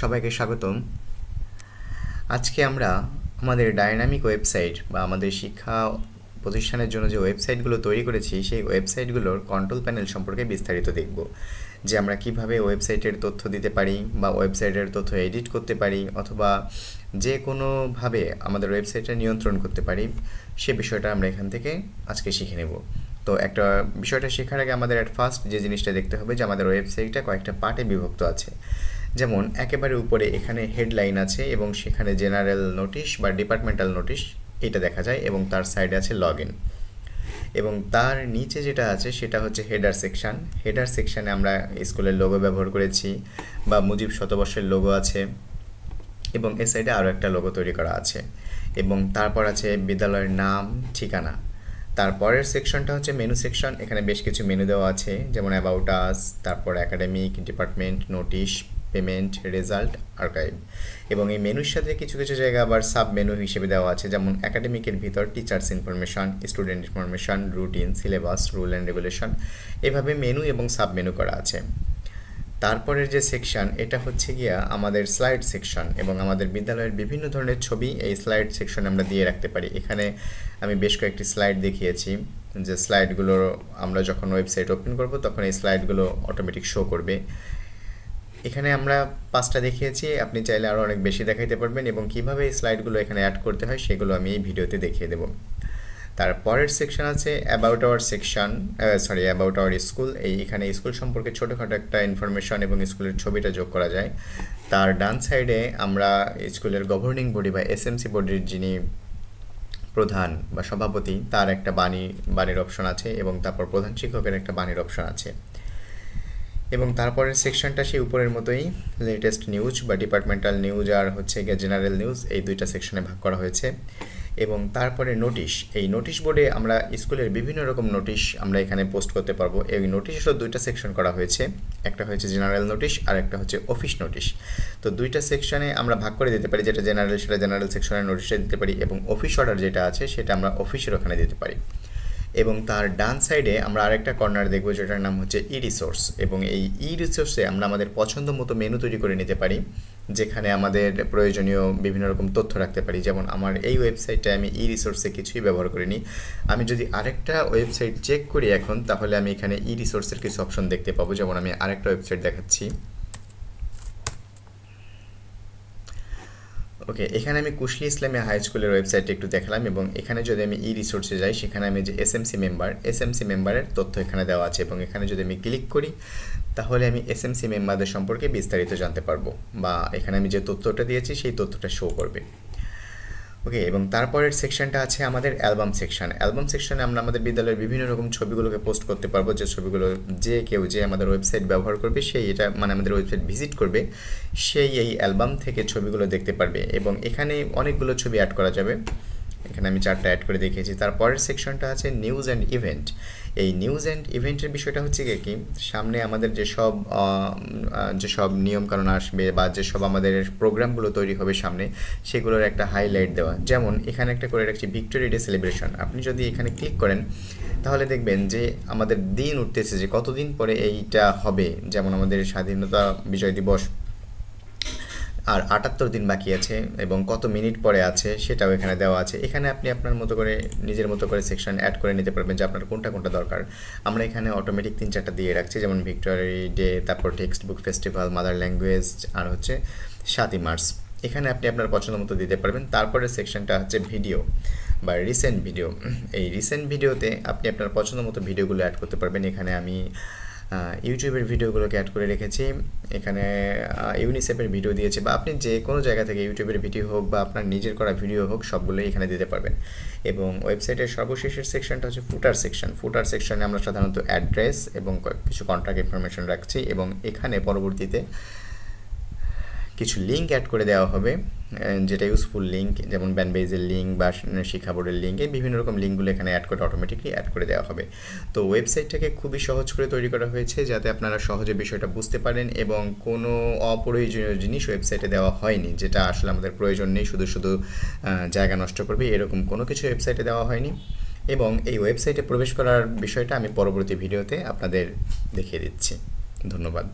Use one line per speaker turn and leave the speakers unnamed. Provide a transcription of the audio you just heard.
সবাইকে স্বাগতম। আজকে আমরা আমাদের ডায়নামিক ওয়েবসাইট বা আমাদের শিক্ষা প্রতিষ্ঠানের জন্য যে ওয়েবসাইটগুলো তৈরি করেছি সেই ওয়েবসাইটগুলোর কন্ট্রোল প্যানেল সম্পর্কে বিস্তারিত দেখব। যে আমরা কিভাবে ওয়েবসাইটের তথ্য দিতে পারি বা ওয়েবসাইটের তথ্য এডিট করতে পারি অথবা যে কোনোভাবে আমাদের ওয়েবসাইটটা নিয়ন্ত্রণ করতে পারি, সে বিষয়টা আমরা এখান থেকে আজকে শিখে নেব। তো একটা বিষয়টা শেখার আগে আমাদের অ্যাট ফার্স্ট যে জিনিসটা দেখতে হবে যে আমাদের ওয়েবসাইটটা কয়েকটা পার্টে বিভক্ত আছে। যেমন একেবারে উপরে এখানে হেডলাইন আছে এবং সেখানে জেনারেল নোটিশ বা ডিপার্টমেন্টাল নোটিশ এটা দেখা যায় এবং তার সাইডে আছে লগ ইন, এবং তার নিচে যেটা আছে সেটা হচ্ছে হেডার সেকশন। হেডার সেকশানে আমরা স্কুলের লোগো ব্যবহার করেছি বা মুজিব শতবর্ষের লোগো আছে এবং এ সাইডে আরও একটা লোগো তৈরি করা আছে, এবং তারপর আছে বিদ্যালয়ের নাম, ঠিকানা। তারপরের সেকশনটা হচ্ছে মেনু সেকশন। এখানে বেশ কিছু মেনু দেওয়া আছে, যেমন অ্যাবাউট আস, তারপর academic, department, notice, payment, result, archive. এবং এই মেনুর সাথে কিছু কিছু জায়গা আবার সাব মেনু হিসেবে দেওয়া আছে, যেমন একাডেমিকের ভিতর teachers information, student information, routine, syllabus, rule and regulation, এভাবে মেনু এবং সাব মেনু করা আছে। তারপরের যে সেকশন এটা হচ্ছে গিয়া আমাদের স্লাইড সেকশন, এবং আমাদের বিদ্যালয়ের বিভিন্ন ধরনের ছবি এই স্লাইড সেকশনে আমরা দিয়ে রাখতে পারি। এখানে আমি বেশ কয়েকটি স্লাইড দেখিয়েছি, যে স্লাইডগুলো আমরা যখন ওয়েবসাইট ওপেন করব তখন এই স্লাইডগুলো অটোমেটিক শো করবে। এখানে আমরা 5টা দেখিয়েছি, আপনি চাইলে আরও অনেক বেশি দেখাইতে পারবেন, এবং কিভাবে এই স্লাইডগুলো এখানে অ্যাড করতে হয় সেগুলো আমি এই ভিডিওতে দেখিয়ে দেব। তারপরের সেকশন আছে about our section, about our school. এখানে স্কুল সম্পর্কে ছোটোখাটো একটা ইনফরমেশন এবং স্কুলের ছবিটা যোগ করা যায়। তার ডান সাইডে আমরা স্কুলের গভর্নিং বডি বা এসএমসি বডির যিনি প্রধান বা সভাপতি তার একটা বাণীর অপশন আছে, এবং তারপর প্রধান শিক্ষকের একটা বাণীর অপশন আছে। এবং তারপরের সেকশনটা সেই উপরের মতোই, লেটেস্ট নিউজ বা ডিপার্টমেন্টাল নিউজ আর হচ্ছে গিয়ে জেনারেল নিউজ, এই দুইটা সেকশনে ভাগ করা হয়েছে। এবং তারপরে নোটিশ, এই নোটিশ বোর্ডে আমরা স্কুলের বিভিন্ন রকম নোটিশ আমরা এখানে পোস্ট করতে পারবো। এই নোটিশেরও দুইটা সেকশন করা হয়েছে, একটা হচ্ছে জেনারেল নোটিশ আর একটা হচ্ছে অফিস নোটিশ। তো দুইটা সেকশনে আমরা ভাগ করে দিতে পারি, যেটা জেনারেল সেটা জেনারেল সেকশনের নোটিশে দিতে পারি, এবং অফিস অর্ডার যেটা আছে সেটা আমরা অফিসের ওখানে দিতে পারি। এবং তার ডান সাইডে আমরা আরেকটা কর্নার দেখব যেটার নাম হচ্ছে ই রিসোর্স, এবং এই ই রিসোর্সে আমরা আমাদের পছন্দ মতো মেনু তৈরি করে নিতে পারি, যেখানে আমাদের প্রয়োজনীয় বিভিন্ন রকম তথ্য রাখতে পারি। যেমন আমার এই ওয়েবসাইটে আমি ই রিসোর্সে কিছুই ব্যবহার করিনি। আমি যদি আরেকটা ওয়েবসাইট চেক করি এখন, তাহলে আমি এখানে ই রিসোর্সের কিছু অপশন দেখতে পাবো। যেমন আমি আরেকটা ওয়েবসাইট দেখাচ্ছি। ওকে, এখানে আমি কুশলী ইসলামিয়া হাই স্কুলের ওয়েবসাইটে একটু দেখালাম, এবং এখানে যদি আমি ই রিসোর্সে যাই সেখানে আমি যে এসএমসি মেম্বারের তথ্য এখানে দেওয়া আছে, এবং এখানে যদি আমি ক্লিক করি তাহলে আমি এসএমসি মেম্বারদের সম্পর্কে বিস্তারিত জানতে পারবো, বা এখানে আমি যে তথ্যটা দিয়েছি সেই তথ্যটা শো করবে। ওকে, এবং তারপরের সেকশনটা আছে আমাদের অ্যালবাম সেকশন। অ্যালবাম সেকশনে আমরা আমাদের বিদ্যালয়ের বিভিন্ন রকম ছবিগুলোকে পোস্ট করতে পারবো, যে ছবিগুলো যে আমাদের ওয়েবসাইট ব্যবহার করবে সেই আমাদের ওয়েবসাইট ভিজিট করবে, সেই এই অ্যালবাম থেকে ছবিগুলো দেখতে পারবে। এবং এখানে অনেকগুলো ছবি অ্যাড করা যাবে, এখানে আমি 4টা অ্যাড করে দেখিয়েছি। তারপরের সেকশনটা আছে নিউজ অ্যান্ড ইভেন্ট। এই নিউজ অ্যান্ড ইভেন্টের বিষয়টা হচ্ছে কি, সামনে আমাদের যেসব নিয়মকানুন আসবে বা যেসব আমাদের প্রোগ্রামগুলো তৈরি হবে সামনে, সেগুলোর একটা হাইলাইট দেওয়া। যেমন এখানে একটা করে রাখছি ভিক্টোরি ডে সেলিব্রেশন। আপনি যদি এখানে ক্লিক করেন তাহলে দেখবেন যে আমাদের দিন উঠতেছে যে কতদিন পরে এইটা হবে। যেমন আমাদের স্বাধীনতা বিজয় দিবস আর 78 দিন বাকি আছে, এবং কত মিনিট পরে আছে সেটাও এখানে দেওয়া আছে। এখানে আপনি আপনার মতো করে নিজের মতো করে সেকশন অ্যাড করে নিতে পারবেন যে আপনার কোনটা কোনটা দরকার। আমরা এখানে অটোমেটিক 3-4টা দিয়ে রাখছি, যেমন ভিক্টোরি ডে, তারপর textbook festival, mother language, আর হচ্ছে 7ই মার্চ। এখানে আপনি আপনার পছন্দ মতো দিতে পারবেন। তারপরে সেকশনটা হচ্ছে ভিডিও বা রিসেন্ট ভিডিও। এই রিসেন্ট ভিডিওতে আপনি আপনার পছন্দ মতো ভিডিওগুলো অ্যাড করতে পারবেন। এখানে আমি ইউটিউবের ভিডিওগুলোকে অ্যাড করে রেখেছি, এখানে ইউনিসেফের ভিডিও দিয়েছি, বা আপনি যে কোনো জায়গা থেকে ইউটিউবের ভিডিও হোক বা আপনার নিজের করা ভিডিও হোক সবগুলোই এখানে দিতে পারবেন। এবং ওয়েবসাইটের সর্বশেষের সেকশনটা হচ্ছে ফুটার সেকশন। ফুটার সেকশনে আমরা সাধারণত অ্যাড্রেস এবং কিছু কন্ট্যাক্ট ইনফরমেশন রাখছি, এবং এখানে পরবর্তীতে কিছু লিঙ্ক অ্যাড করে দেওয়া হবে, যেটা ইউজফুল লিঙ্ক, যেমন ব্যানবেজের লিঙ্ক বা শিক্ষা বোর্ডের লিঙ্ক, এই বিভিন্ন রকম লিঙ্কগুলো এখানে অটোমেটিকলি অ্যাড করে দেওয়া হবে। তো ওয়েবসাইটটাকে খুবই সহজ করে তৈরি করা হয়েছে যাতে আপনারা সহজে বিষয়টা বুঝতে পারেন, এবং কোনো অপ্রয়োজনীয় জিনিস ওয়েবসাইটে দেওয়া হয়নি, যেটা আসলে আমাদের প্রয়োজন নেই, শুধু জায়গা নষ্ট করবে এরকম কোনো কিছু ওয়েবসাইটে দেওয়া হয়নি। এবং এই ওয়েবসাইটে প্রবেশ করার বিষয়টা আমি পরবর্তী ভিডিওতে আপনাদের দেখিয়ে দিচ্ছি। ধন্যবাদ।